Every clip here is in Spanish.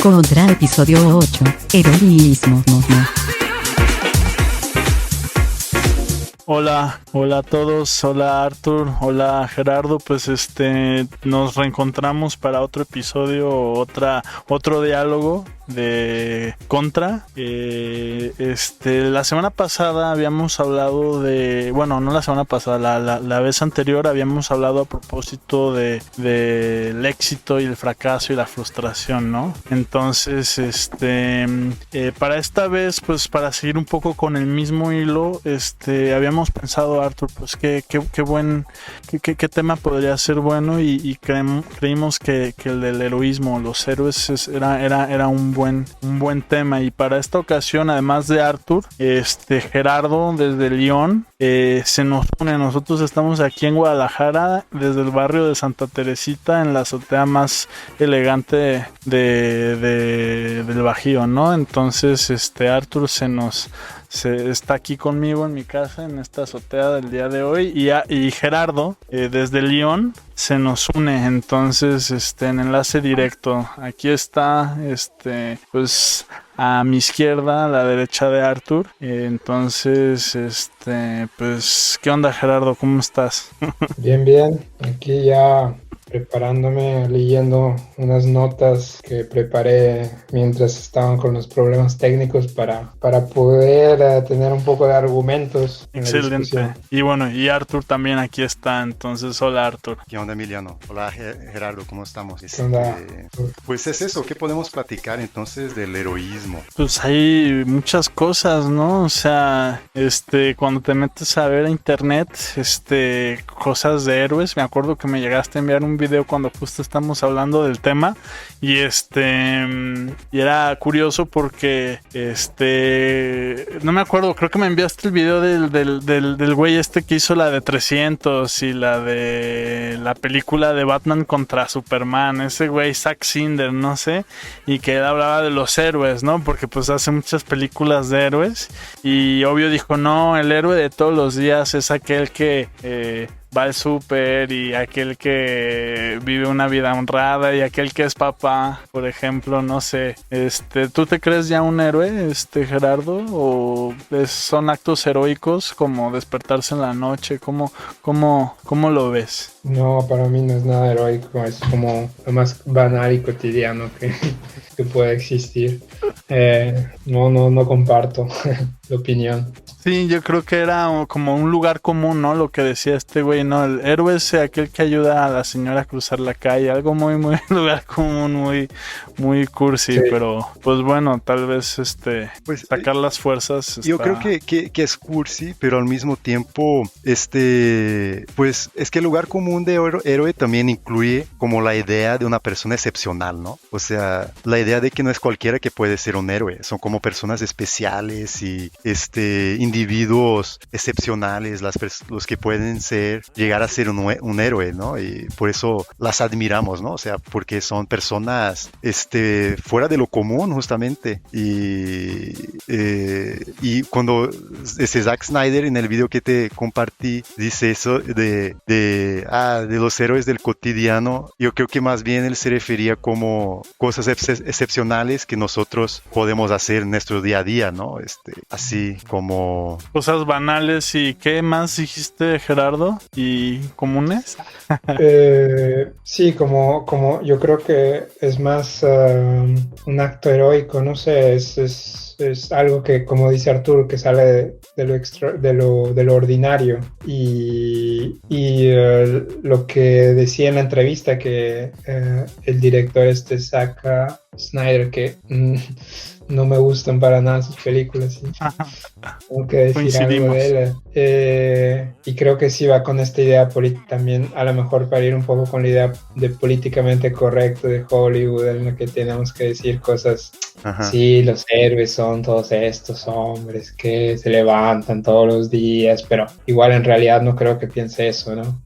Contra episodio 8. Heroísmo. Hola a todos, hola Arthur, hola Gerardo, pues nos reencontramos para otro episodio, otro diálogo de Contra. La semana pasada habíamos hablado no la semana pasada, la vez anterior habíamos hablado a propósito del éxito y el fracaso y la frustración, ¿no? Entonces, para esta vez, pues para seguir un poco con el mismo hilo, habíamos pensado, Arthur, pues qué tema podría ser bueno y creímos que el del heroísmo, los héroes era un buen tema. Y para esta ocasión, además de Arthur, Gerardo desde León se nos une. Nosotros estamos aquí en Guadalajara, desde el barrio de Santa Teresita, en la azotea más elegante del Bajío, ¿no? Entonces, Arthur está aquí conmigo en mi casa, en esta azotea del día de hoy, y Gerardo desde León se nos une. Entonces, en enlace directo, aquí está, pues a mi izquierda, a la derecha de Arthur. Entonces, pues, ¿qué onda, Gerardo? ¿Cómo estás? Bien, aquí ya preparándome, leyendo unas notas que preparé mientras estaban con los problemas técnicos para poder tener un poco de argumentos en la discusión. Y bueno, y Arthur también aquí está. Entonces, hola Arthur. ¿Qué onda, Emiliano? Hola Gerardo, ¿cómo estamos? ¿Qué onda? Pues es eso, ¿qué podemos platicar entonces del heroísmo? Pues hay muchas cosas, ¿no? O sea, cuando te metes a ver a internet, cosas de héroes, me acuerdo que me llegaste a enviar un video cuando justo estamos hablando del tema y y era curioso porque no me acuerdo, creo que me enviaste el video del güey que hizo la de 300 y la de la película de Batman contra Superman, ese güey Zack Snyder, no sé, y que él hablaba de los héroes, ¿no? Porque pues hace muchas películas de héroes y obvio dijo, no, el héroe de todos los días es aquel que va al súper y aquel que vive una vida honrada y aquel que es papá, por ejemplo, no sé. ¿Tú te crees ya un héroe, Gerardo? ¿O son actos heroicos como despertarse en la noche? ¿Cómo lo ves? No, para mí no es nada heroico, es como lo más banal y cotidiano que puede existir. No comparto la opinión. Sí, yo creo que era como un lugar común, ¿no? Lo que decía este güey, ¿no? El héroe es aquel que ayuda a la señora a cruzar la calle. Algo muy lugar común, muy cursi, sí. Pero pues bueno, tal vez pues, sacar las fuerzas. Yo creo que es cursi, pero al mismo tiempo, pues es que el lugar común de héroe también incluye como la idea de una persona excepcional, ¿no? O sea, la idea de que no es cualquiera que puede ser un héroe, son como personas especiales y individuos excepcionales, los que pueden llegar a ser un héroe, ¿no? Y por eso las admiramos, ¿no? O sea, porque son personas fuera de lo común, justamente. Y cuando Zack Snyder en el video que te compartí dice eso de los héroes del cotidiano, yo creo que más bien él se refería como cosas excepcionales que nosotros podemos hacer en nuestro día a día, ¿no? Así como cosas banales. ¿Y qué más dijiste, Gerardo? ¿Y comunes? Sí, como yo creo que es más un acto heroico, no sé, es algo que, como dice Arturo, que sale de lo ordinario y lo que decía en la entrevista que el director Zack Snyder, que no me gustan para nada sus películas, ¿sí? Tengo que decir algo de él. Y creo que sí va con esta idea también, a lo mejor para ir un poco con la idea de políticamente correcto de Hollywood, en la que tenemos que decir cosas. Ajá. Sí, los héroes son todos estos hombres que se levantan todos los días, pero igual en realidad no creo que piense eso, ¿no?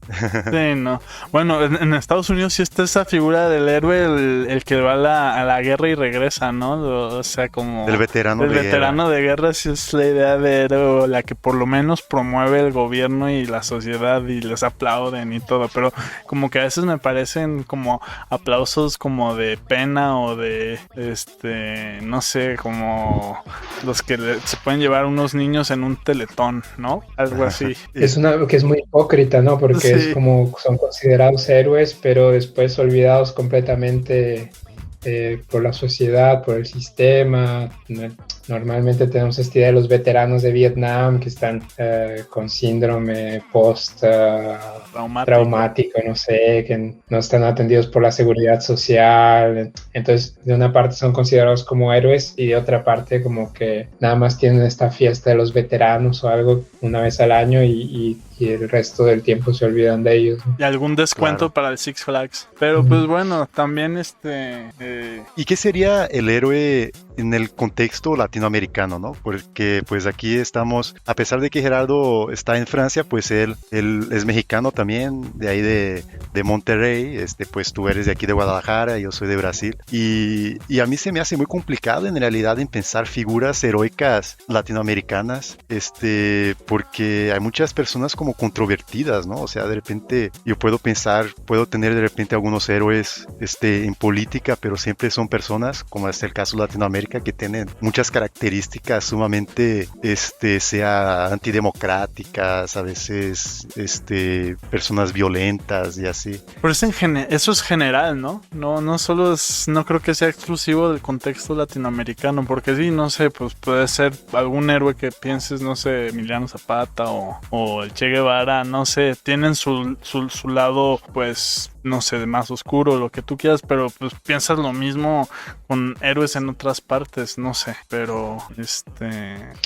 Sí, no. Bueno, en Estados Unidos sí está esa figura del héroe, el que va a la la guerra y regresa, ¿no? O sea, como... El veterano el de veterano de guerra sí es la idea de héroe, la que por lo menos promueve el gobierno y la sociedad y les aplauden y todo, pero como que a veces me parecen como aplausos como de pena o de, no sé, como los que se pueden llevar unos niños en un teletón, ¿no? Algo así. Es una que es muy hipócrita, ¿no? Porque Sí. es como son considerados héroes, pero después olvidados completamente por la sociedad, por el sistema. Normalmente tenemos esta idea de los veteranos de Vietnam que están con síndrome traumático, no sé, que no están atendidos por la seguridad social. Entonces, de una parte son considerados como héroes y de otra parte como que nada más tienen esta fiesta de los veteranos o algo una vez al año y el resto del tiempo se olvidan de ellos, ¿no? Y algún descuento para el Six Flags. Pero pues bueno, también ¿Y qué sería el héroe en el contexto latinoamericano, no? Porque pues aquí estamos, a pesar de que Gerardo está en Francia, pues él es mexicano también, de ahí de Monterrey, pues tú eres de aquí de Guadalajara, yo soy de Brasil, y a mí se me hace muy complicado en realidad en pensar figuras heroicas latinoamericanas, porque hay muchas personas como controvertidas, ¿no? O sea, de repente yo puedo tener de repente algunos héroes en política, pero siempre son personas, como es el caso de Latinoamérica, que tienen muchas características sumamente, sea antidemocráticas, a veces, personas violentas y así. Pero eso es general, ¿no? No solo no creo que sea exclusivo del contexto latinoamericano, porque sí, no sé, pues puede ser algún héroe que pienses, no sé, Emiliano Zapata o el Che Guevara, no sé, tienen su lado, pues, no sé, de más oscuro, lo que tú quieras, pero pues piensas lo mismo con héroes en otras partes, no sé, pero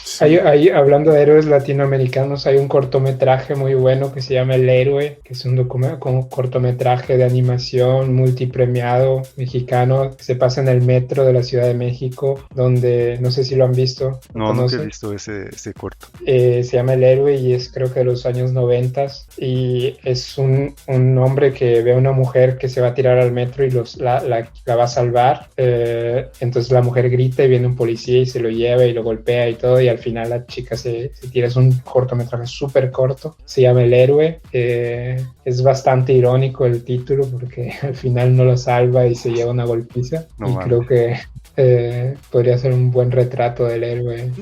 sí. Hablando de héroes latinoamericanos, hay un cortometraje muy bueno que se llama El Héroe, que es un cortometraje de animación multipremiado mexicano que se pasa en el metro de la Ciudad de México, donde no sé si lo han visto. No, nunca he visto ese corto. Se llama El Héroe y es creo que de los años 90 y es un hombre que ve a una mujer que se va a tirar al metro y la va a salvar, entonces la mujer grita y viene un policía y se lo lleva y lo golpea y todo, y al final la chica se tira. Es un cortometraje súper corto, se llama El Héroe, es bastante irónico el título porque al final no lo salva y se lleva una golpiza, creo que podría ser un buen retrato del héroe.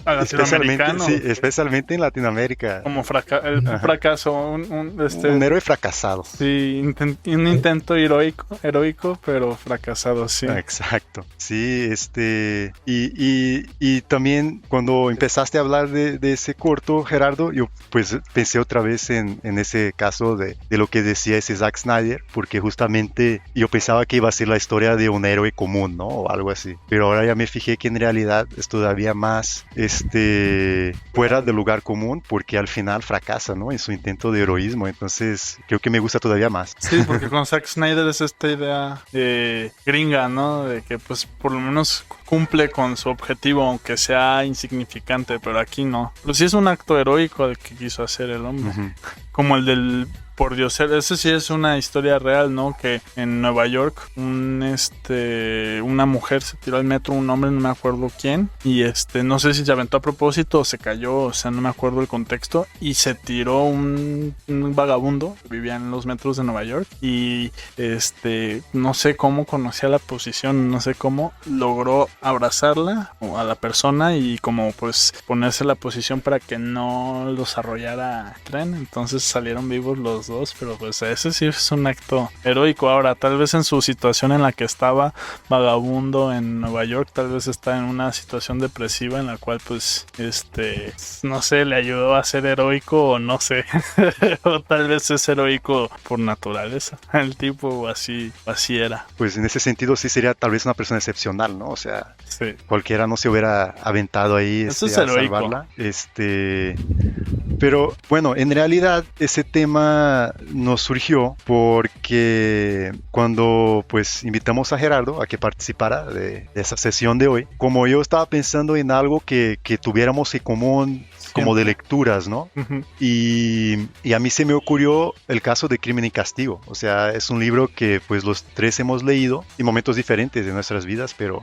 Especialmente en Latinoamérica. Como fracaso, un héroe fracasado. Sí, un intento heroico, pero fracasado, sí. Exacto. Sí, y también cuando empezaste a hablar de ese corto, Gerardo, yo pues pensé otra vez en ese caso de lo que decía ese Zack Snyder, porque justamente yo pensaba que iba a ser la historia de un héroe común, ¿no? O algo así. Pero ahora ya me fijé que en realidad es todavía más fuera del lugar común, porque al final fracasa, ¿no? En su intento de heroísmo. Entonces creo que me gusta todavía más. Sí, porque con Zack Snyder es esta idea gringa, ¿no? De que pues por lo menos cumple con su objetivo, aunque sea insignificante, pero aquí no. Pero sí es un acto heroico el que quiso hacer el hombre. Uh-huh. Como el del por Dios, ese sí es una historia real, ¿no? Que en Nueva York una mujer se tiró al metro, un hombre, no me acuerdo quién, y no sé si se aventó a propósito o se cayó, o sea, no me acuerdo el contexto, y se tiró un vagabundo que vivía en los metros de Nueva York, y no sé cómo conocía la posición, no sé cómo logró abrazarla o a la persona y como pues ponerse la posición para que no los arrollara el tren. Entonces salieron vivos los dos, pero pues ese sí es un acto heroico. Ahora, tal vez en su situación en la que estaba vagabundo en Nueva York, tal vez está en una situación depresiva en la cual pues no sé, le ayudó a ser heroico o no sé. O tal vez es heroico por naturaleza el tipo, así era. Pues en ese sentido sí sería tal vez una persona excepcional, ¿no? O sea, sí. Cualquiera no se hubiera aventado ahí Eso es a heroico. Salvarla. Pero bueno, en realidad ese tema nos surgió porque cuando pues invitamos a Gerardo a que participara de esa sesión de hoy, como yo estaba pensando en algo que tuviéramos en común como de Siempre. lecturas, ¿no? Ujú. Y a mí se me ocurrió el caso de Crimen y Castigo. O sea, es un libro que pues los tres hemos leído en momentos diferentes de nuestras vidas, pero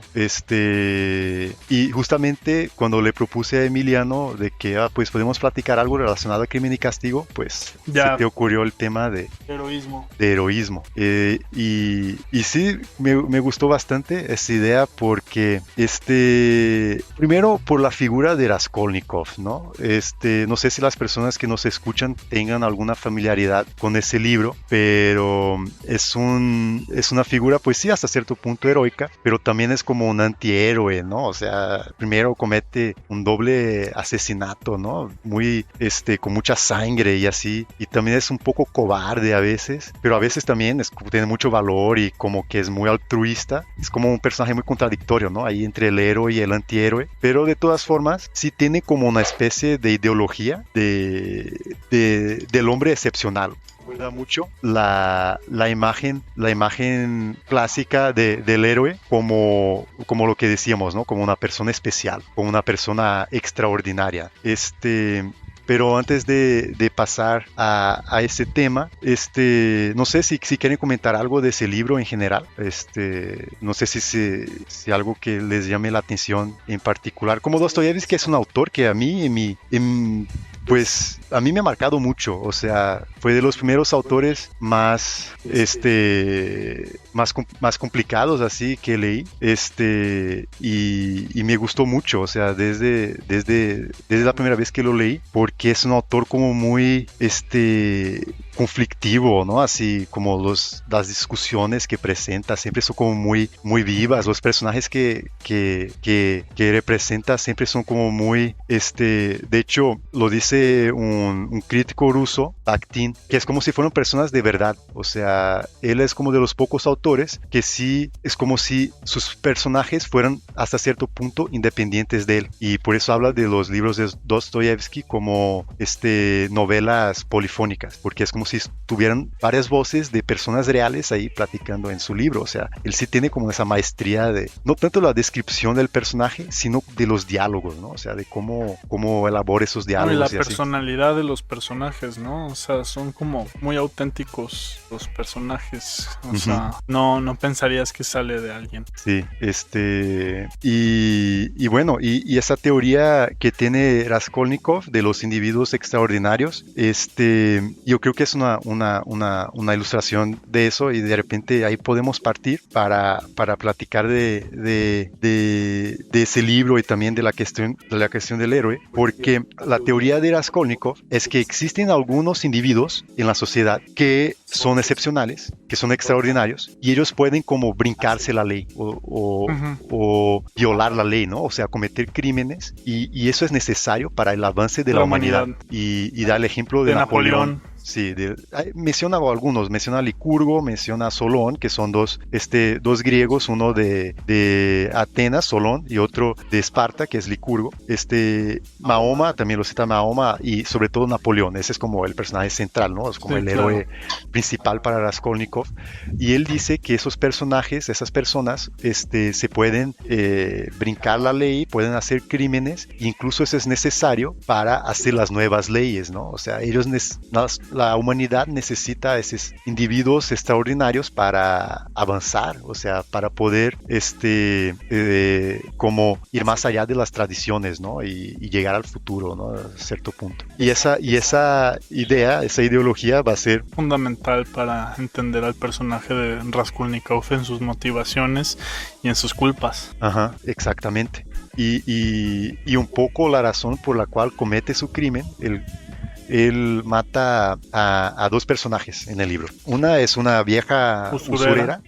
y justamente cuando le propuse a Emiliano de que pues podemos platicar algo relacionado a Crimen y Castigo, pues Ya. se te ocurrió el tema Heroísmo. de heroísmo. Y sí, me gustó bastante esa idea porque, primero por la figura de Raskolnikov, ¿no? No sé si las personas que nos escuchan tengan alguna familiaridad con ese libro, pero es una figura, pues sí, hasta cierto punto heroica, pero también es como un antihéroe, ¿no? O sea, primero comete un doble asesinato, ¿no? Muy, con mucha sangre y así, y también es un poco cobarde a veces, pero a veces también tiene mucho valor y como que es muy altruista. Es como un personaje muy contradictorio, ¿no? Ahí entre el héroe y el antihéroe, pero de todas formas sí tiene como una especie de ideología del hombre excepcional. Recuerda mucho la imagen clásica del héroe como lo que decíamos, ¿no? Como una persona especial, como una persona extraordinaria. Pero antes de pasar a ese tema, no sé si quieren comentar algo de ese libro en general. No sé si algo que les llame la atención en particular. Como Dostoyevsky es un autor que a mí, pues a mí me ha marcado mucho. O sea, fue de los primeros autores más complicados así que leí. Y me gustó mucho. O sea, desde la primera vez que lo leí, porque es un autor como muy conflictivo, ¿no? Así como las discusiones que presenta siempre son como muy, muy vivas. Los personajes que representa siempre son como muy, de hecho, lo dice un crítico ruso, Bakhtin, que es como si fueran personas de verdad. O sea, él es como de los pocos autores que sí es como si sus personajes fueran hasta cierto punto independientes de él. Y por eso habla de los libros de Dostoyevsky como novelas polifónicas, porque es como si tuvieran varias voces de personas reales ahí platicando en su libro. O sea, él sí tiene como esa maestría de no tanto la descripción del personaje, sino de los diálogos, ¿no? O sea, de cómo elabora esos diálogos. Y la así. personalidad de los personajes, ¿no? O sea, son como muy auténticos los personajes. O sea, no pensarías que sale de alguien. Sí, y bueno, y esa teoría que tiene Raskolnikov de los individuos extraordinarios, yo creo que es una ilustración de eso, y de repente ahí podemos partir para platicar de ese libro y también de la cuestión del héroe, porque la teoría de Raskolnikov es que existen algunos individuos en la sociedad que son excepcionales, que son extraordinarios, y ellos pueden como brincarse la ley o violar la ley, ¿no? O sea, cometer crímenes, y eso es necesario para el avance de la humanidad. Y da el ejemplo de Napoleón. Sí, menciona algunos, menciona a Licurgo, menciona a Solón, que son dos griegos, uno de Atenas, Solón, y otro de Esparta, que es Licurgo. Mahoma, también lo cita Mahoma, y sobre todo Napoleón. Ese es como el personaje central, ¿no? Es como el héroe principal para Raskolnikov. Y él dice que esos personajes, esas personas, se pueden brincar la ley, pueden hacer crímenes, incluso eso es necesario para hacer las nuevas leyes, ¿no? O sea, la humanidad necesita esos individuos extraordinarios para avanzar, o sea, para poder como ir más allá de las tradiciones, ¿no? Y llegar al futuro, ¿no? A cierto punto. Y esa idea, esa ideología va a ser fundamental para entender al personaje de Raskolnikov en sus motivaciones y en sus culpas. Ajá, exactamente. Y un poco la razón por la cual comete su crimen. Él mata a dos personajes en el libro. Una es una vieja usurera,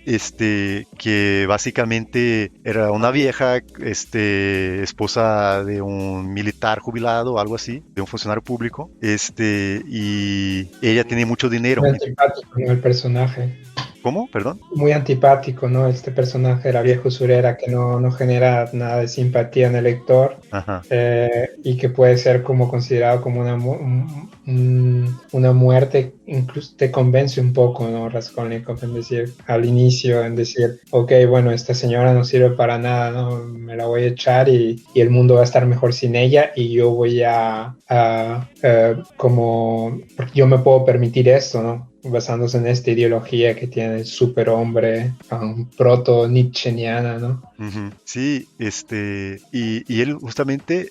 que básicamente era una vieja, esposa de un militar jubilado, algo así, de un funcionario público, y ella tiene mucho dinero. Muy antipático, ¿no? El personaje. ¿Cómo? Perdón. Muy antipático, ¿no? Este personaje de la vieja usurera que no genera nada de simpatía en el lector. Ajá. Y que puede ser como considerado como una muerte, incluso te convence un poco, ¿no? Raskolnikov en decir, al inicio, en decir, ok, bueno, esta señora no sirve para nada, ¿no? Me la voy a echar y el mundo va a estar mejor sin ella y yo voy como, porque yo me puedo permitir esto, ¿no? Basándose en esta ideología que tiene el superhombre, proto-nietzscheana, ¿no? Uh-huh. Sí, y él justamente,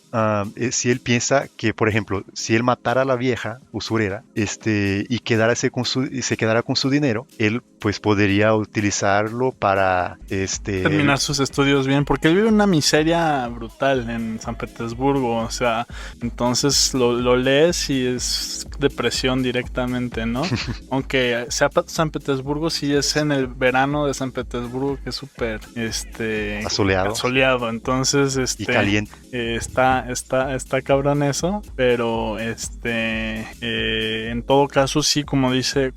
si él piensa que, por ejemplo, si él matara a la vieja usurera, y se quedara con su dinero, él pues podría utilizarlo para, terminar sus estudios bien, porque él vive una miseria brutal en San Petersburgo, o sea, entonces lo lees y es depresión directamente, ¿no? Aunque sea San Petersburgo, sí es en el verano de San Petersburgo, que es súper, asoleado, entonces, y caliente. Está cabrón eso, pero, en todo caso, sí, como dice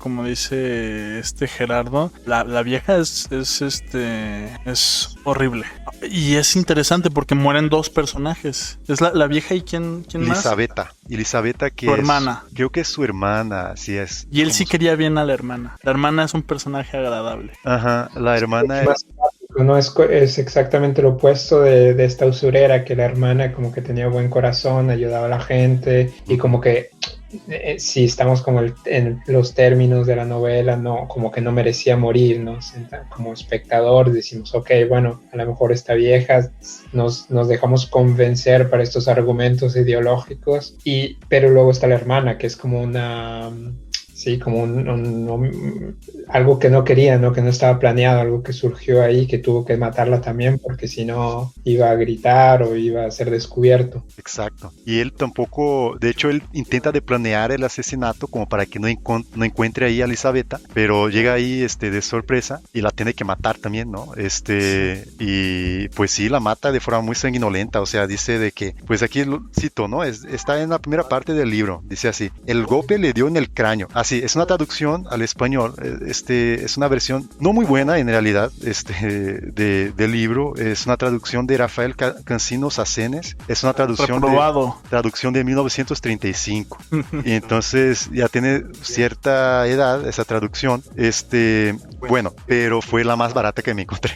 Gerardo, la vieja es horrible. Y es interesante porque mueren dos personajes. Es la vieja y quién más. Elisabetta, que su hermana. Creo que es su hermana, así es. Y él sí quería bien a la hermana. La hermana es un personaje agradable. Ajá, la hermana es... No es exactamente lo opuesto de esta usurera, que la hermana como que tenía buen corazón, ayudaba a la gente y como que si estamos como en los términos de la novela, no, como que no merecía morir, ¿no? Como espectador decimos, ok, bueno, a lo mejor esta vieja nos dejamos convencer para estos argumentos ideológicos, pero luego está la hermana, que es como una... Sí, como algo que no quería, ¿no? Que no estaba planeado, algo que surgió ahí, que tuvo que matarla también, porque si no iba a gritar o iba a ser descubierto. Exacto. Y él tampoco, de hecho, él intenta de planear el asesinato como para que no encuentre ahí a Elisabetta, pero llega ahí de sorpresa y la tiene que matar también, ¿no? Y pues sí, la mata de forma muy sanguinolenta, o sea, dice de que, pues aquí lo cito, ¿no? Está en la primera parte del libro, dice así: el golpe le dio en el cráneo. Así, es una traducción al español, es una versión no muy buena en realidad, del libro, es una traducción de Rafael Cancinos Acenes, es una traducción de 1935, y entonces ya tiene cierta edad esa traducción, bueno, pero fue la más barata que me encontré.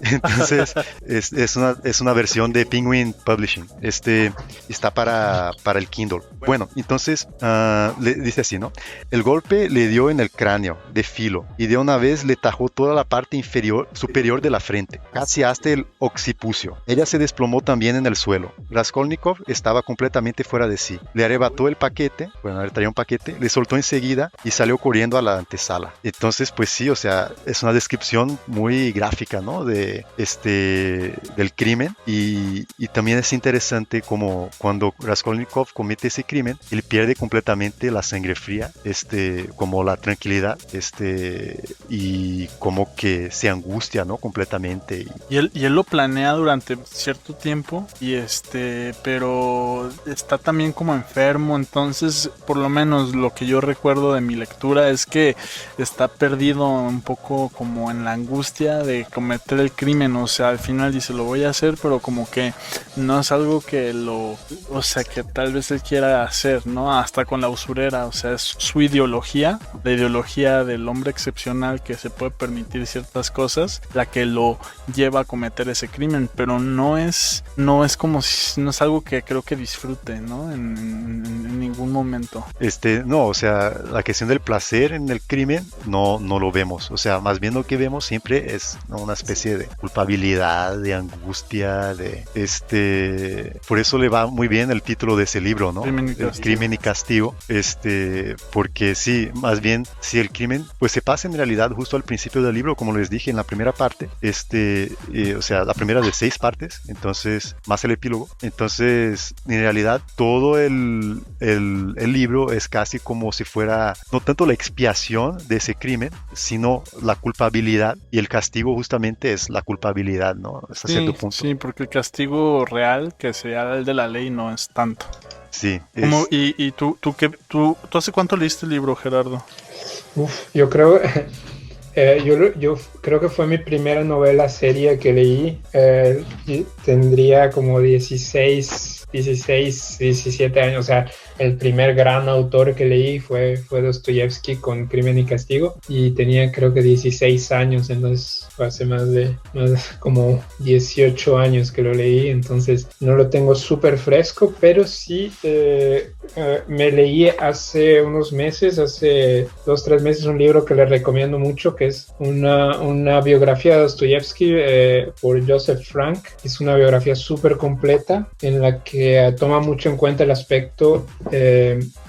Entonces es una versión de Penguin Publishing. Está para el Kindle. Bueno, entonces le dice así, ¿no? El golpe le dio en el cráneo de filo y de una vez le tajó toda la parte superior de la frente, casi hasta el occipucio. Ella se desplomó también en el suelo. Raskolnikov estaba completamente fuera de sí. Le arrebató el paquete, bueno, le traía un paquete, le soltó enseguida y salió corriendo a la antesala. Entonces, pues sí, o sea, es una descripción muy gráfica, ¿no? Del crimen, y también es interesante como cuando Raskolnikov comete ese crimen, él pierde completamente la sangre fría, como la tranquilidad, y como que se angustia, ¿no? Completamente. Y él lo planea durante cierto tiempo pero está también como enfermo, entonces por lo menos lo que yo recuerdo de mi lectura es que está perdido un poco como en la angustia de cometer el crimen, o sea, al final dice lo voy a hacer, pero como que no es algo que que tal vez él quiera hacer, ¿no? Hasta con la usurera, o sea, es su ideología, la ideología del hombre excepcional que se puede permitir ciertas cosas, la que lo lleva a cometer ese crimen, pero no es como si, no es algo que creo que disfrute, ¿no? En ningún momento. No, o sea, la cuestión del placer en el crimen no lo vemos, o sea, más bien lo que vemos siempre es, ¿no?, una especie de culpabilidad, de angustia, por eso le va muy bien el título de ese libro, ¿no? Crimen y castigo, porque sí, más bien, si el crimen, pues se pasa en realidad justo al principio del libro, como les dije en la primera parte, o sea, la primera de 6 partes, entonces, más el epílogo, entonces, en realidad, todo el libro es casi como si fuera, no tanto la expiación de ese crimen, sino la culpabilidad, y el castigo justamente es la culpabilidad, ¿no? Hasta cierto punto. Sí, porque el castigo real, que sea el de la ley, no es tanto. Sí. ¿Y tú hace cuánto leíste el libro, Gerardo? Yo creo Yo creo que fue mi primera novela seria que leí. Y tendría como 16, 17 años. O sea, el primer gran autor que leí fue Dostoyevsky con Crimen y Castigo. Y tenía creo que 16 años, entonces fue hace más como 18 años que lo leí. Entonces no lo tengo súper fresco, pero sí me leí hace unos meses, hace 2-3 meses, un libro que le recomiendo mucho, que es una biografía de Dostoyevsky por Joseph Frank. Es una biografía súper completa en la que toma mucho en cuenta el aspecto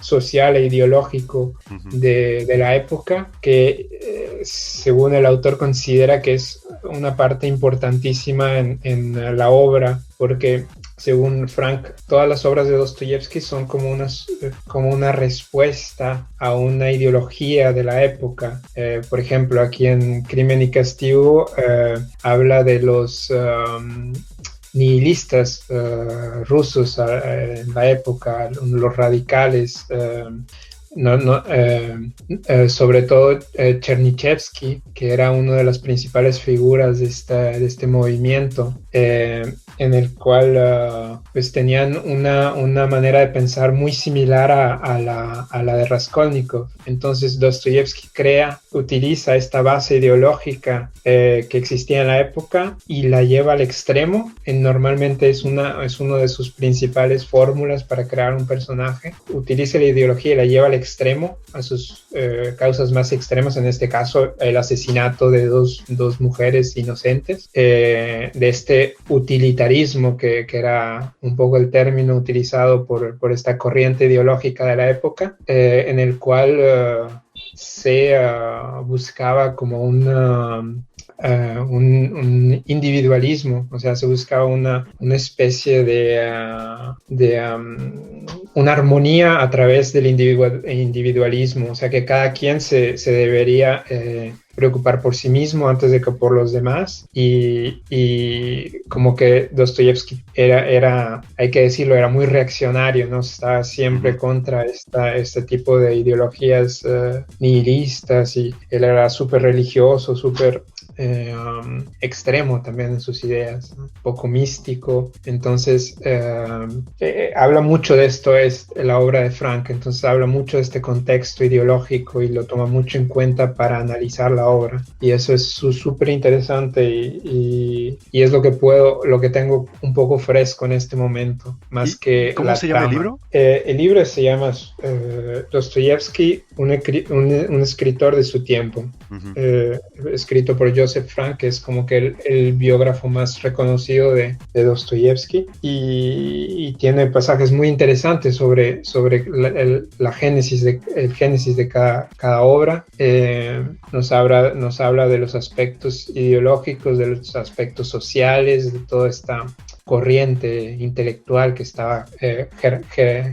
social e ideológico de la época, que según el autor considera que es una parte importantísima en la obra, porque según Frank, todas las obras de Dostoyevsky son como una respuesta a una ideología de la época. Por ejemplo, aquí en Crimen y Castigo habla de los nihilistas rusos en la época, los radicales, sobre todo Chernyshevsky, que era una de las principales figuras de este movimiento, en el cual pues tenían una manera de pensar muy similar a la de Raskolnikov. Entonces Dostoyevsky utiliza esta base ideológica que existía en la época y la lleva al extremo. Normalmente es una de sus principales fórmulas para crear un personaje. Utiliza la ideología y la lleva al extremo, a sus causas más extremas, en este caso el asesinato de dos mujeres inocentes, de este utilitarismo que era un poco el término utilizado por esta corriente ideológica de la época, en el cual se buscaba como un individualismo, o sea, se buscaba una especie de una armonía a través del individualismo, o sea, que cada quien se debería preocupar por sí mismo antes de que por los demás, y como que Dostoyevsky era, hay que decirlo, era muy reaccionario, ¿no? Estaba siempre contra este tipo de ideologías nihilistas, y él era súper religioso, súper extremo también en sus ideas, ¿no? Poco místico. Entonces habla mucho de esto, es la obra de Frank, entonces habla mucho de este contexto ideológico y lo toma mucho en cuenta para analizar la obra, y eso es súper interesante, y es lo que tengo un poco fresco en este momento, más que ¿cómo se llama el libro? El libro se llama Dostoyevsky, un escritor de su tiempo, escrito por Joseph Frank, que es como que el biógrafo más reconocido de Dostoyevsky, y tiene pasajes muy interesantes sobre el génesis de cada obra. Nos habla de los aspectos ideológicos, de los aspectos sociales, de toda esta corriente intelectual que estaba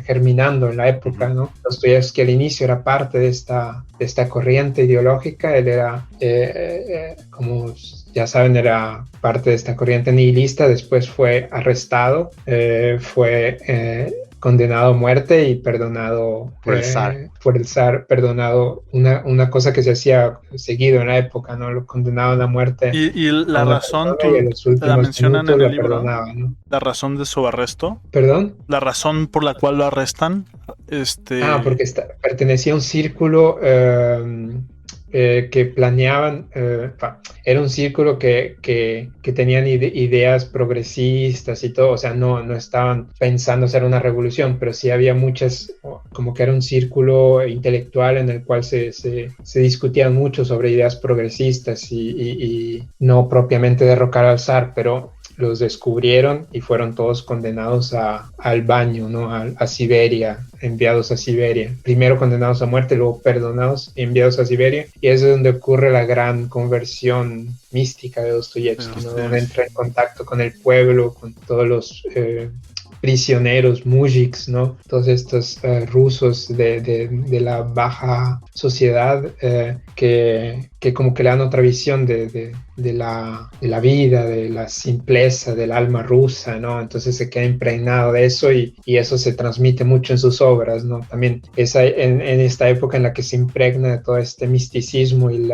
germinando en la época, ¿no? Dostoyevsky al inicio era parte de esta corriente ideológica. Él era, como ya saben, era parte de esta corriente nihilista. Después fue arrestado, fue condenado a muerte y perdonado por el zar. Perdonado, una cosa que se hacía seguido en la época, ¿no? Lo condenaban a muerte. Y la razón, tú la mencionan en el libro, ¿no? La razón de su arresto. ¿Perdón? La razón por la cual lo arrestan. Porque pertenecía a un círculo que planeaban, era un círculo que tenían ideas progresistas y todo, o sea, no estaban pensando hacer una revolución, pero sí había muchas, como que era un círculo intelectual en el cual se discutían mucho sobre ideas progresistas y no propiamente derrocar al zar, pero los descubrieron y fueron todos condenados al baño, ¿no? A Siberia, enviados a Siberia. Primero condenados a muerte, luego perdonados y enviados a Siberia. Y es donde ocurre la gran conversión mística de Dostoyevsky, ¿no? Donde entra en contacto con el pueblo, con todos los prisioneros, mujiks, ¿no? Todos estos rusos de la baja sociedad que que como que le dan otra visión de la vida, de la simpleza, del alma rusa, ¿no? Entonces se queda impregnado de eso y eso se transmite mucho en sus obras, ¿no? También en esta época en la que se impregna de todo este misticismo y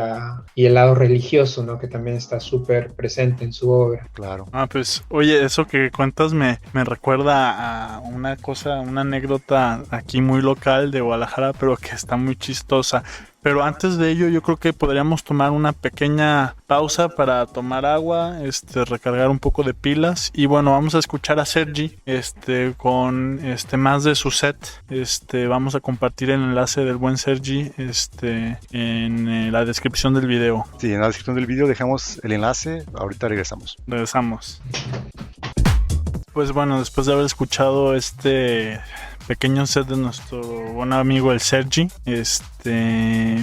el lado religioso, ¿no? Que también está súper presente en su obra. Claro. Pues, oye, eso que cuentas me recuerda a una cosa, una anécdota aquí muy local de Guadalajara, pero que está muy chistosa. Pero antes de ello, yo creo que podríamos tomar una pequeña pausa para tomar agua, recargar un poco de pilas. Y bueno, vamos a escuchar a Sergi, con más de su set. Vamos a compartir el enlace del buen Sergi, en la descripción del video. Sí, en la descripción del video dejamos el enlace. Ahorita regresamos. Pues bueno, después de haber escuchado pequeño set de nuestro buen amigo el Sergi,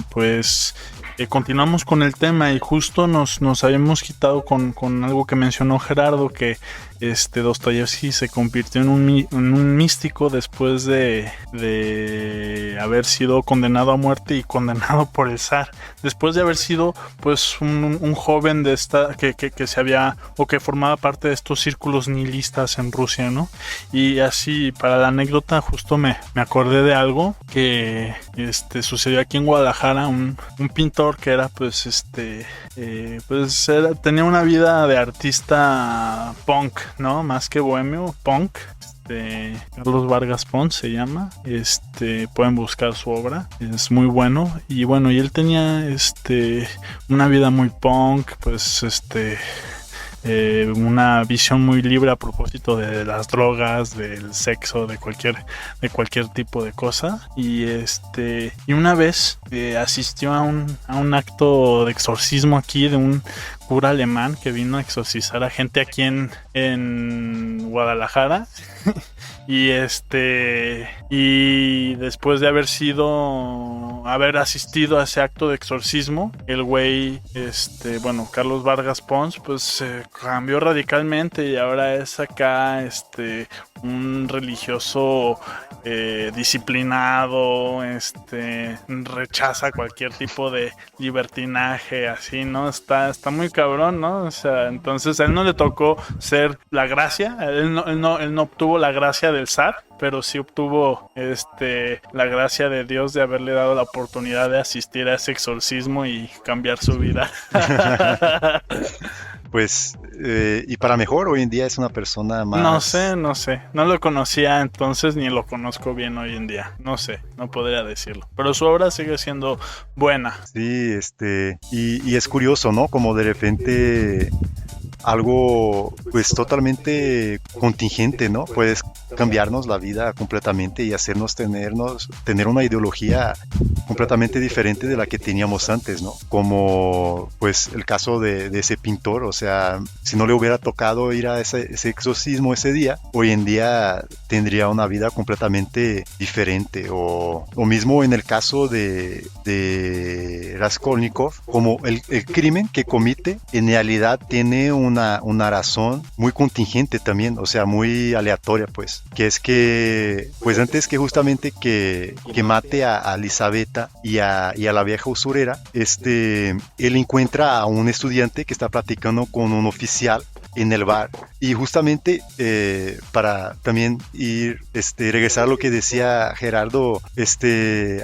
pues continuamos con el tema y justo nos habíamos quitado con algo que mencionó Gerardo, que Dostoyevsky se convirtió en un místico después de haber sido condenado a muerte y condenado por el zar, después de haber sido pues un joven que se había o que formaba parte de estos círculos nihilistas en Rusia, ¿no? Y así, para la anécdota, justo me acordé de algo que sucedió aquí en Guadalajara. Un pintor que era tenía una vida de artista punk, ¿no? Más que bohemio, punk. Carlos Vargas Pons se llama. Pueden buscar su obra, es muy bueno. Y bueno, y él tenía una vida muy punk, pues una visión muy libre a propósito de las drogas, del sexo, de cualquier tipo de cosa. Y una vez asistió a un acto de exorcismo aquí de un cura alemán que vino a exorcizar a gente aquí en Guadalajara. Y y después de haber asistido a ese acto de exorcismo, el güey, Carlos Vargas Pons, pues cambió radicalmente y ahora es acá, un religioso disciplinado, rechaza cualquier tipo de libertinaje, así, ¿no? Está muy cabrón, ¿no? O sea, entonces a él no le tocó ser la gracia, él no obtuvo la gracia del zar, pero sí obtuvo la gracia de Dios de haberle dado la oportunidad de asistir a ese exorcismo y cambiar su vida. Pues, y para mejor, hoy en día es una persona más... No sé, no lo conocía entonces ni lo conozco bien hoy en día, no sé, no podría decirlo, pero su obra sigue siendo buena. Sí, y es curioso, ¿no? Como de repente algo pues totalmente contingente, ¿no? Puedes cambiarnos la vida completamente y hacernos tener una ideología completamente diferente de la que teníamos antes, ¿no? Como pues el caso de ese pintor, o sea, si no le hubiera tocado ir a ese exorcismo ese día, hoy en día tendría una vida completamente diferente, o mismo en el caso de Raskolnikov, como el crimen que comete en realidad tiene una razón muy contingente también, o sea, muy aleatoria, pues, que es que, pues antes que justamente que mate a Elisaveta y a la vieja usurera, él encuentra a un estudiante que está platicando con un oficial en el bar, y justamente para también regresar a lo que decía Gerardo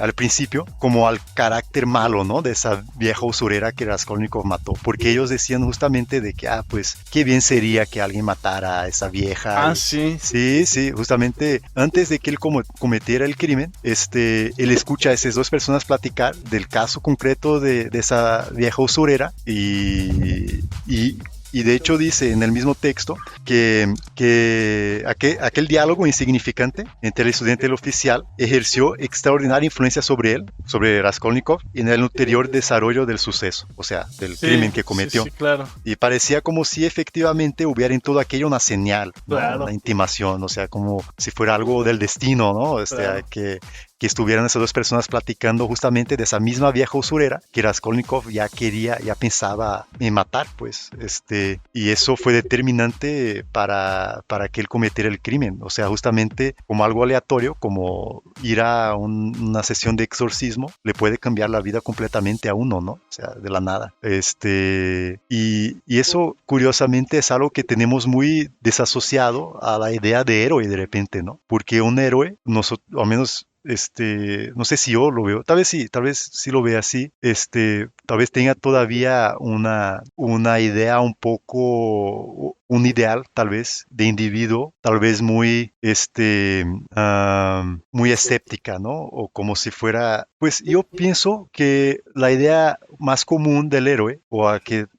al principio, como al carácter malo, ¿no? De esa vieja usurera que Raskolnikov mató, porque ellos decían justamente de que pues qué bien sería que alguien matara a esa vieja. Sí, justamente antes de que él cometiera el crimen, él escucha a esas dos personas platicar del caso concreto de esa vieja usurera, y de hecho dice en el mismo texto que aquel diálogo insignificante entre el estudiante y el oficial ejerció extraordinaria influencia sobre él, sobre Raskolnikov, en el ulterior desarrollo del suceso, o sea, del crimen que cometió. Sí, claro. Y parecía como si efectivamente hubiera en todo aquello una señal, ¿no? Claro. Una intimación, o sea, como si fuera algo del destino, ¿no? Claro. que estuvieran esas dos personas platicando justamente de esa misma vieja usurera que Raskolnikov ya pensaba en matar, pues, y eso fue determinante para que él cometiera el crimen, o sea, justamente como algo aleatorio, como ir a una sesión de exorcismo, le puede cambiar la vida completamente a uno, ¿no? O sea, de la nada. Y eso, curiosamente, es algo que tenemos muy desasociado a la idea de héroe de repente, ¿no? Porque un héroe, al menos no sé si yo lo veo, tal vez sí lo vea así, tal vez tenga todavía una idea un poco, un ideal tal vez de individuo, tal vez muy, muy escéptica, ¿no? O como si fuera, pues yo pienso que la idea más común del héroe,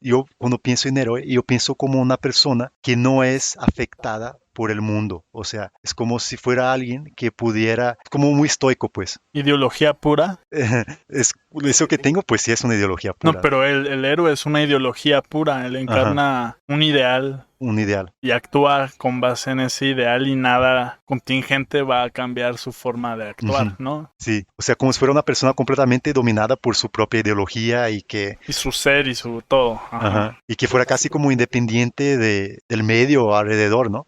yo cuando pienso en héroe, yo pienso como una persona que no es afectada por el mundo, o sea, es como si fuera alguien que pudiera, como muy estoico, pues. ¿Ideología pura? Es eso que tengo, pues sí es una ideología pura. No, pero el héroe es una ideología pura, él encarna un ideal. Un ideal. Y actúa con base en ese ideal y nada contingente va a cambiar su forma de actuar, ¿no? Sí, o sea, como si fuera una persona completamente dominada por su propia ideología y su ser y su todo. Y que fuera casi como independiente del medio alrededor, ¿no?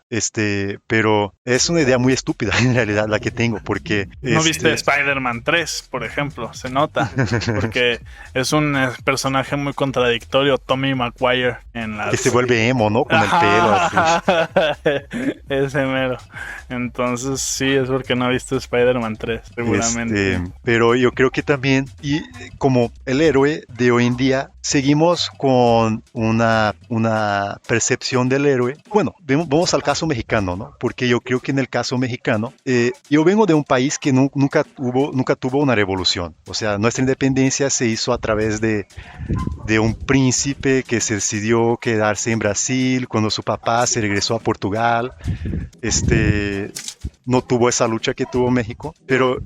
Pero es una idea muy estúpida en realidad la que tengo, porque... ¿No viste Spider-Man 3, por ejemplo? Se nota, porque es un personaje muy contradictorio, Tommy Maguire, en las... Que se vuelve emo, ¿no? Con el pelo. Ese mero. Entonces sí, es porque no viste Spider-Man 3, seguramente. Pero yo creo que también, y como el héroe de hoy en día, seguimos con una percepción del héroe. Bueno, vamos al caso mexicano, ¿no? Porque yo creo que en el caso mexicano, yo vengo de un país que nunca tuvo una revolución. O sea, nuestra independencia se hizo a través de un príncipe que se decidió quedarse en Brasil cuando su papá se regresó a Portugal. No tuvo esa lucha que tuvo México, pero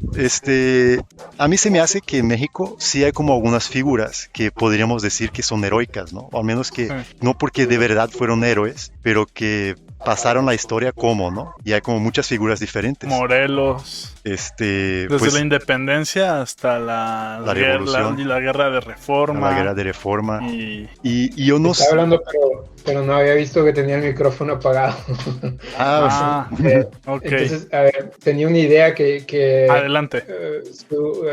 a mí se me hace que en México sí hay como algunas figuras que podríamos decir que son heroicas, ¿no? O al menos que no porque de verdad fueron héroes, pero que pasaron la historia como, ¿no? Y hay como muchas figuras diferentes. Morelos. Desde pues, la independencia hasta la revolución. La guerra de reforma. La guerra de reforma. Y yo no sé. Estaba hablando, pero no había visto que tenía el micrófono apagado. Ok. Entonces, a ver, tenía una idea que adelante.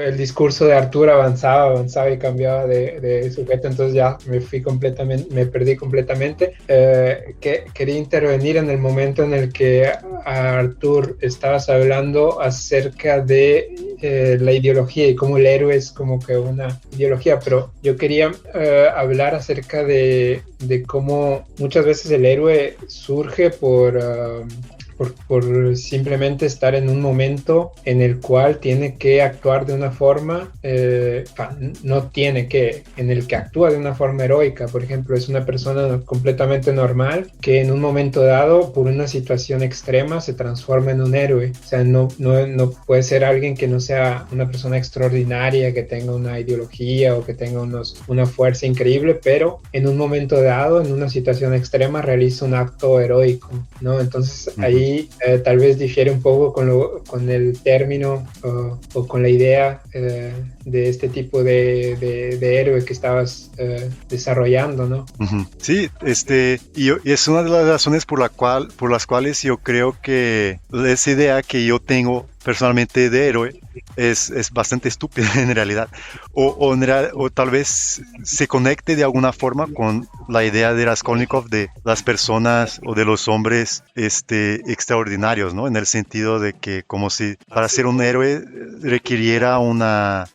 El discurso de Arturo avanzaba y cambiaba de sujeto, entonces ya me perdí completamente. Quería intervenir en el momento en el que Arturo estabas hablando acerca de la ideología y cómo el héroe es como que una ideología, pero yo quería hablar acerca de cómo muchas veces el héroe surge por simplemente estar en un momento en el cual tiene que actuar de una forma, en el que actúa de una forma heroica. Por ejemplo, es una persona completamente normal que en un momento dado, por una situación extrema, se transforma en un héroe. O sea, no puede ser alguien que no sea una persona extraordinaria, que tenga una ideología o que tenga una fuerza increíble, pero en un momento dado, en una situación extrema, realiza un acto heroico, ¿no? Entonces, ahí tal vez difiere un poco con el término o con la idea de este tipo de héroe que estabas desarrollando, ¿no? Sí, y es una de las razones por las cuales yo creo que esa idea que yo tengo personalmente de héroe es bastante estúpida en realidad, o tal vez se conecte de alguna forma con la idea de Raskolnikov de las personas o de los hombres extraordinarios, ¿no? En el sentido de que como si para ser un héroe requiriera una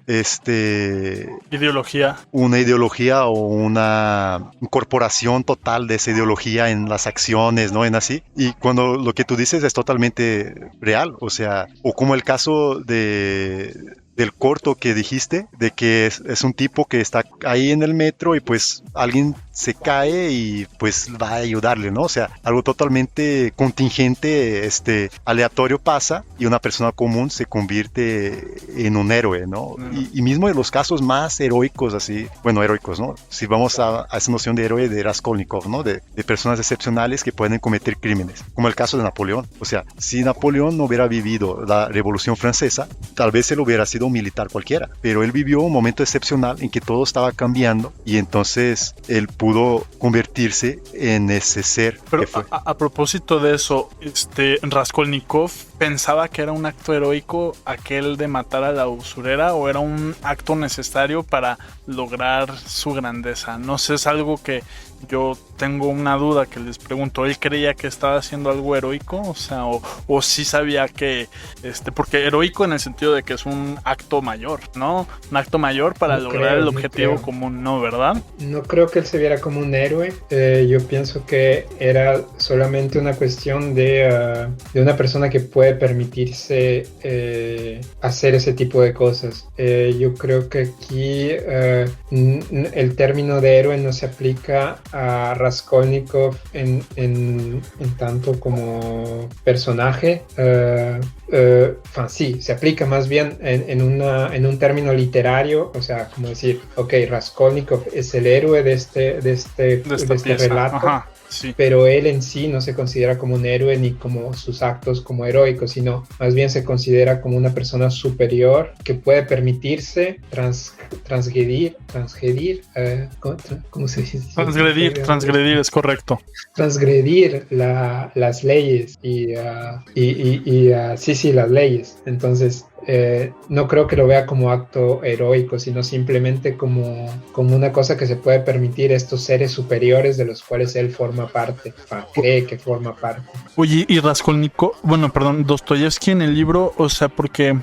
ideología o una incorporación total de esa ideología en las acciones, ¿no? En así, y cuando lo que tú dices es totalmente real, o sea, o como el caso del corto que dijiste, de que es un tipo que está ahí en el metro y pues alguien se cae y pues va a ayudarle, ¿no? O sea, algo totalmente contingente, aleatorio pasa y una persona común se convierte en un héroe, ¿no? Y mismo en los casos más heroicos, así, bueno, heroicos, ¿no? Si vamos a esa noción de héroe de Raskolnikov, ¿no? De personas excepcionales que pueden cometer crímenes, como el caso de Napoleón. O sea, si Napoleón no hubiera vivido la Revolución Francesa, tal vez él hubiera sido un militar cualquiera, pero él vivió un momento excepcional en que todo estaba cambiando y entonces él pudo convertirse en ese ser. Pero que fue. a propósito de eso, Raskolnikov pensaba que era un acto heroico aquel de matar a la usurera, o era un acto necesario para lograr su grandeza. No sé, es algo que yo tengo una duda que les pregunto. ¿Él creía que estaba haciendo algo heroico? O sea, o sí sabía que, porque heroico en el sentido de que es un acto mayor, ¿no? Un acto mayor para No lograr creo, el no objetivo creo. común, ¿no? ¿Verdad? No creo que él se viera como un héroe. Yo pienso que era solamente una cuestión de una persona que puede permitirse hacer ese tipo de cosas. Yo creo que aquí el término de héroe no se aplica a Raskolnikov en tanto como personaje. Sí, se aplica más bien en un término literario, o sea, como decir, ok, Raskolnikov es el héroe de este Pieza. relato. Ajá, sí. Pero él en sí no se considera como un héroe ni como sus actos como heroicos, sino más bien se considera como una persona superior que puede permitirse transgredir, ¿cómo se dice? Transgredir es correcto. Transgredir las leyes sí, las leyes. Entonces, no creo que lo vea como acto heroico, sino simplemente como una cosa que se puede permitir estos seres superiores de los cuales él forma parte, cree que forma parte. Oye, y Raskolnikov, Dostoyevsky en el libro, o sea, porque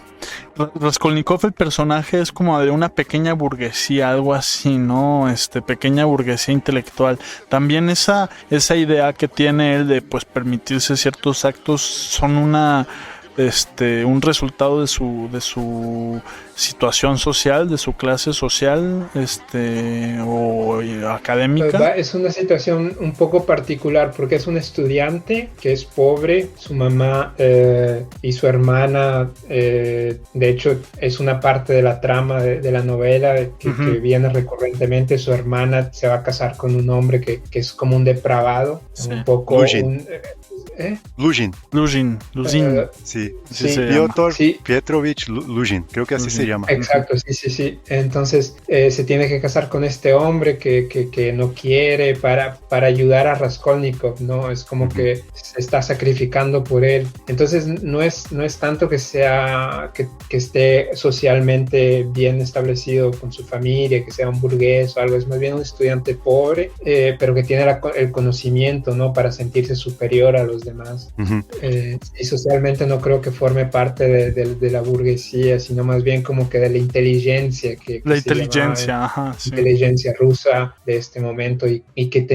Raskolnikov, el personaje, es como de una pequeña burguesía, algo así, ¿no? Pequeña burguesía intelectual. También esa idea que tiene él de, pues, permitirse ciertos actos son un resultado de su situación social, de su clase social, o académica. Es una situación un poco particular porque es un estudiante que es pobre, su mamá y su hermana, de hecho es una parte de la trama de la novela que viene recurrentemente. Su hermana se va a casar con un hombre que es como un depravado, sí. Un poco... Luzhin. Sí. Piotr Petrovich Luzhin, creo que así se llama. Exacto, sí. Entonces se tiene que casar con este hombre que no quiere para ayudar a Raskolnikov, ¿no? Es como que se está sacrificando por él. Entonces no es tanto que esté socialmente bien establecido con su familia, que sea un burgués o algo, es más bien un estudiante pobre, pero que tiene el conocimiento, ¿no? Para sentirse superior a los demás. Y socialmente no creo que forme parte de la burguesía, sino más bien como que de la inteligencia la inteligencia, sí. Inteligencia rusa de este momento y que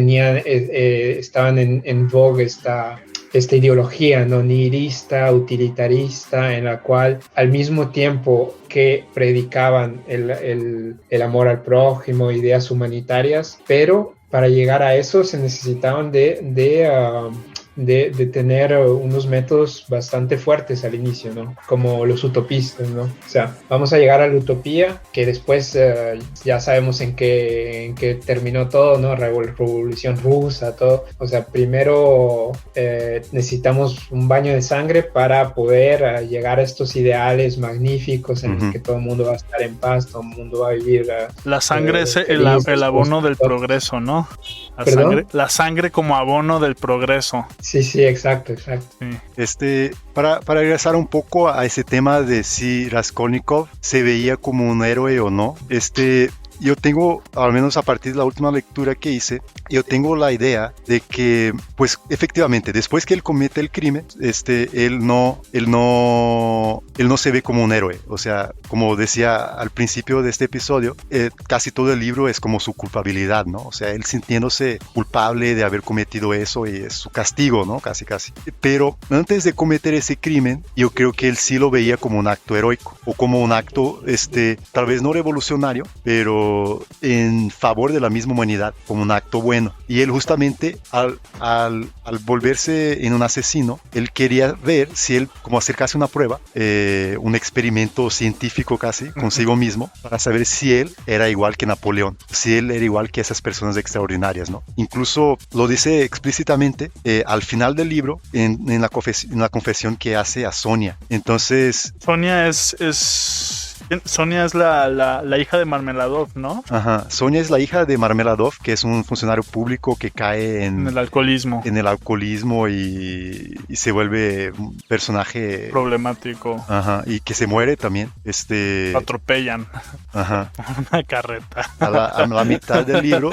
estaban en vogue esta ideología, ¿no? Nihilista, utilitarista, en la cual al mismo tiempo que predicaban el amor al prójimo, ideas humanitarias, pero para llegar a eso se necesitaban de tener unos métodos bastante fuertes al inicio, ¿no? Como los utopistas, ¿no? O sea, vamos a llegar a la utopía, que después ya sabemos en qué terminó todo, ¿no? Revolución rusa, todo. O sea, primero necesitamos un baño de sangre para poder llegar a estos ideales magníficos en los que todo el mundo va a estar en paz, todo el mundo va a vivir... la sangre es el abono del progreso, ¿no? La sangre como abono del progreso. Sí, exacto. Sí. Para regresar un poco a ese tema de si Raskolnikov se veía como un héroe o no, yo tengo, al menos a partir de la última lectura que hice, yo tengo la idea de que, pues efectivamente, después que él comete el crimen, él no se ve como un héroe. O sea, como decía al principio de este episodio, casi todo el libro es como su culpabilidad, ¿no? O sea, él sintiéndose culpable de haber cometido eso y es su castigo, ¿no? Casi. Pero antes de cometer ese crimen, yo creo que él sí lo veía como un acto heroico o como un acto, tal vez no revolucionario, pero en favor de la misma humanidad, como un acto bueno. Y él justamente al volverse en un asesino, él quería ver si él, como acercarse a una prueba, un experimento científico casi consigo mismo, para saber si él era igual que Napoleón, si él era igual que esas personas extraordinarias, ¿no? Incluso lo dice explícitamente al final del libro, en la confesión que hace a Sonia. Entonces, Sonia es la hija de Marmeladov, ¿no? Ajá, Sonia es la hija de Marmeladov, que es un funcionario público que cae en el alcoholismo. En el alcoholismo y se vuelve un personaje problemático. Ajá, y que se muere también. Lo atropellan. Ajá. Una carreta. A la mitad del libro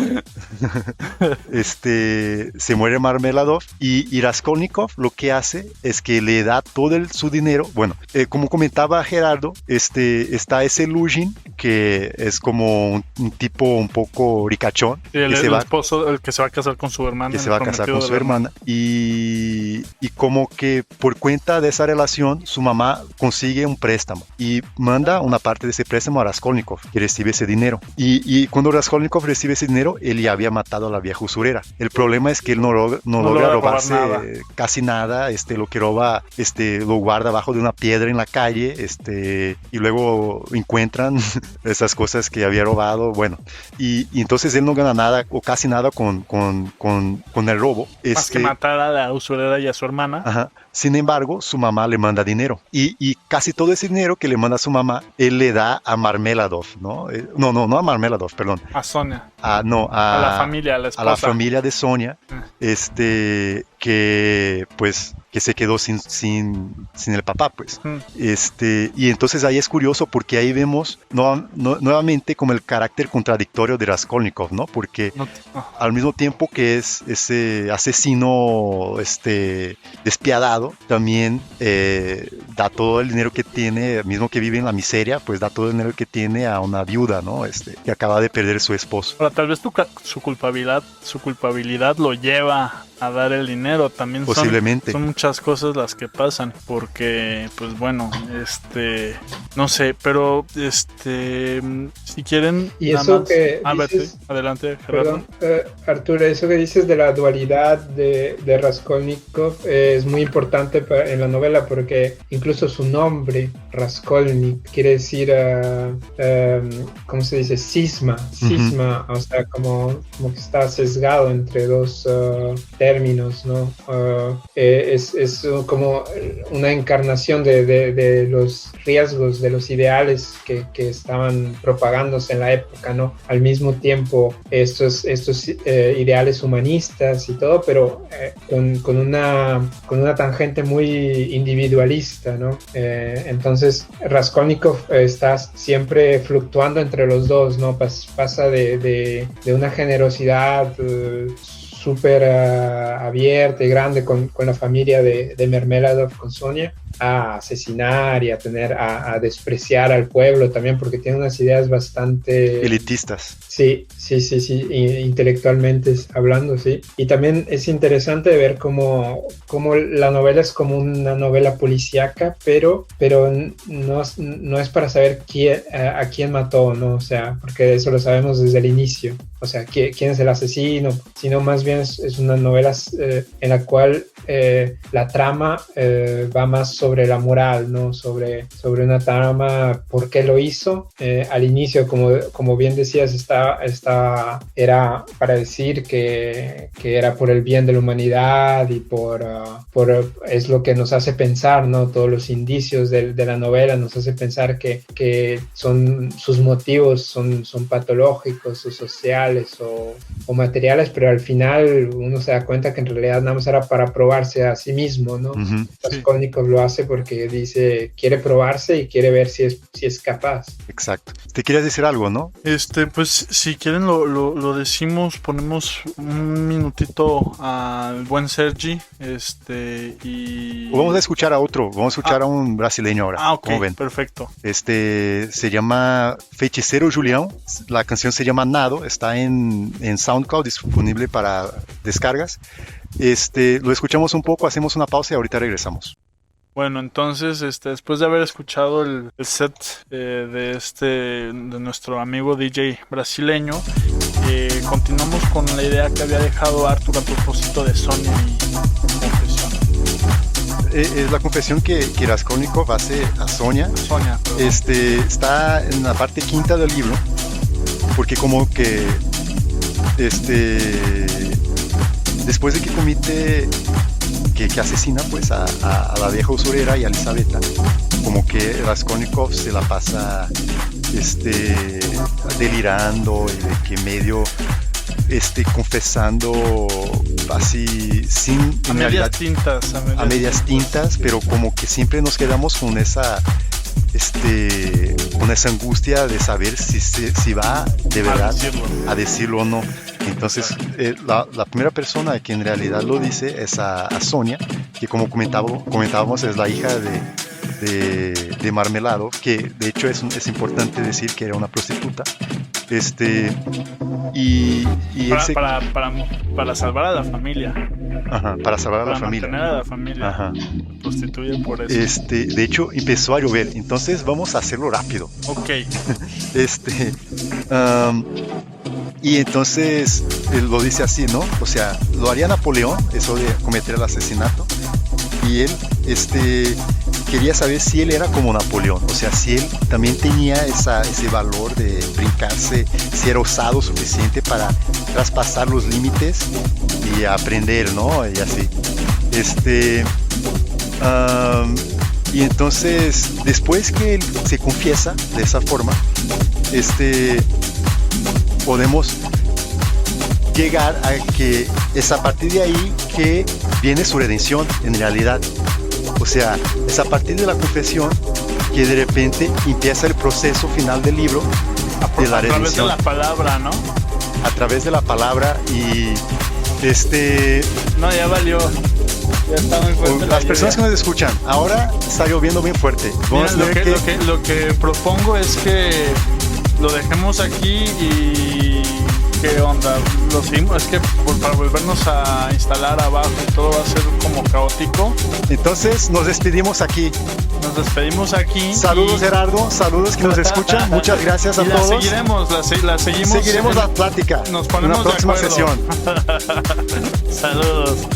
se muere Marmeladov y Raskolnikov lo que hace es que le da todo su dinero. Bueno, como comentaba Gerardo, está ese Luzhin, que es como un tipo un poco ricachón. Sí, el esposo, el que se va a casar con su hermana. Que se va a casar con su hermana. Y como que por cuenta de esa relación, su mamá consigue un préstamo y manda una parte de ese préstamo a Raskolnikov, que recibe ese dinero. Y cuando Raskolnikov recibe ese dinero, él ya había matado a la vieja usurera. El problema es que él no logra robarse casi nada. Lo que roba, lo guarda abajo de una piedra en la calle, y luego encuentran esas cosas que había robado. Bueno, y entonces él no gana nada o casi nada con el robo. Más que matar a la usurera y a su hermana. Ajá. Sin embargo, su mamá le manda dinero y casi todo ese dinero que le manda a su mamá, él le da a Marmeladov, ¿no? No a Marmeladov, perdón. A Sonia. A la familia, a la esposa. A la familia de Sonia, que se quedó sin el papá, pues. Y entonces ahí es curioso porque ahí vemos nuevamente como el carácter contradictorio de Raskolnikov, ¿no? Porque al mismo tiempo que es ese asesino despiadado, también da todo el dinero que tiene, mismo que vive en la miseria, pues da todo el dinero que tiene a una viuda, ¿no? Que acaba de perder su esposo. Ahora, tal vez su culpabilidad lo lleva a dar el dinero. También posiblemente son muchas cosas las que pasan, porque pues bueno, no sé, pero si quieren, y eso más, que dices, adelante, Gerardo. Perdón, Arturo, eso que dices de la dualidad de Raskolnikov es muy importante en la novela, porque incluso su nombre, Raskolnik, quiere decir ¿cómo se dice? Cisma, o sea, como que está sesgado entre dos términos, ¿no? Es como una encarnación de los riesgos, de los ideales que estaban propagándose en la época, ¿no? Al mismo tiempo estos ideales humanistas y todo, pero con una tangente muy individualista, ¿no? Entonces Raskolnikov está siempre fluctuando entre los dos, ¿no? Pasa de una generosidad súper abierta y grande con la familia de Marmeladov, con Sonia, a asesinar y a despreciar al pueblo también, porque tiene unas ideas bastante elitistas. Sí, intelectualmente hablando, sí. Y también es interesante ver cómo la novela es como una novela policíaca, pero no es para saber a quién mató, ¿no? O sea, porque eso lo sabemos desde el inicio. O sea, quién es el asesino, sino más bien es una novela en la cual la trama va más sobre la moral, ¿no? Sobre una trama, por qué lo hizo. Al inicio, como bien decías, era para decir que era por el bien de la humanidad y es lo que nos hace pensar, ¿no? Todos los indicios de la novela nos hace pensar que sus motivos son patológicos o sociales o materiales, pero al final uno se da cuenta que en realidad nada más era para probar probarse a sí mismo, ¿no? Ujú. Raskolnikov lo hace porque quiere probarse y quiere ver si es capaz. Exacto. Te querías decir algo, ¿no? Pues si quieren lo decimos, ponemos un minutito al buen Sergi, y... O vamos a escuchar a otro, vamos a escuchar a un brasileño ahora. Ok, ¿Cómo ven? perfecto. Se llama Feiticeiro Julião, la canción se llama Nado, está en SoundCloud, disponible para descargas. Lo escuchamos un poco, hacemos una pausa y ahorita regresamos. Bueno, entonces, después de haber escuchado el set de nuestro amigo DJ brasileño, continuamos con la idea que había dejado Arthur a propósito de Sonia y confesión. Es la confesión que Raskolnikov hace a Sonia. Sonia, perdón. Está en la parte quinta del libro, porque como que después de que comete que asesina pues a la vieja usurera y a Elisabetta, como que Raskolnikov se la pasa delirando y de que medio confesando así sin a medias tintas, pero como que siempre nos quedamos con esa angustia de saber si va de verdad a decirlo o no. Entonces la primera persona que en realidad lo dice es a Sonia, que como comentábamos es la hija de Marmelado, que de hecho es importante decir que era una prostituta. Para salvar a la familia. Ajá, para salvar a la familia. Para mantener a la familia. Ajá. Prostituye por eso. De hecho, empezó a llover, entonces vamos a hacerlo rápido. Ok. Y entonces él lo dice así, ¿no? O sea, lo haría Napoleón, eso de cometer el asesinato. Y él, quería saber si él era como Napoleón, o sea, si él también tenía ese valor de brincarse, si era osado suficiente para traspasar los límites y aprender, ¿no? Y así. Y entonces, después que él se confiesa de esa forma, podemos llegar a que es a partir de ahí que viene su redención en realidad. O sea, es a partir de la confesión que de repente empieza el proceso final del libro de la redención. A través de la palabra, ¿no? A través de la palabra y No, ya valió. Ya está muy fuerte. Las personas que nos escuchan, ahora está lloviendo bien fuerte. Mira, lo que propongo es que lo dejemos aquí y... ¿Qué onda? Lo seguimos, es que para volvernos a instalar abajo y todo va a ser como caótico. Entonces nos despedimos aquí. Saludos Gerardo, saludos que nos escuchan. Muchas gracias a todos. Seguiremos la plática. Nos ponemos en la próxima de acuerdo. sesión. Saludos.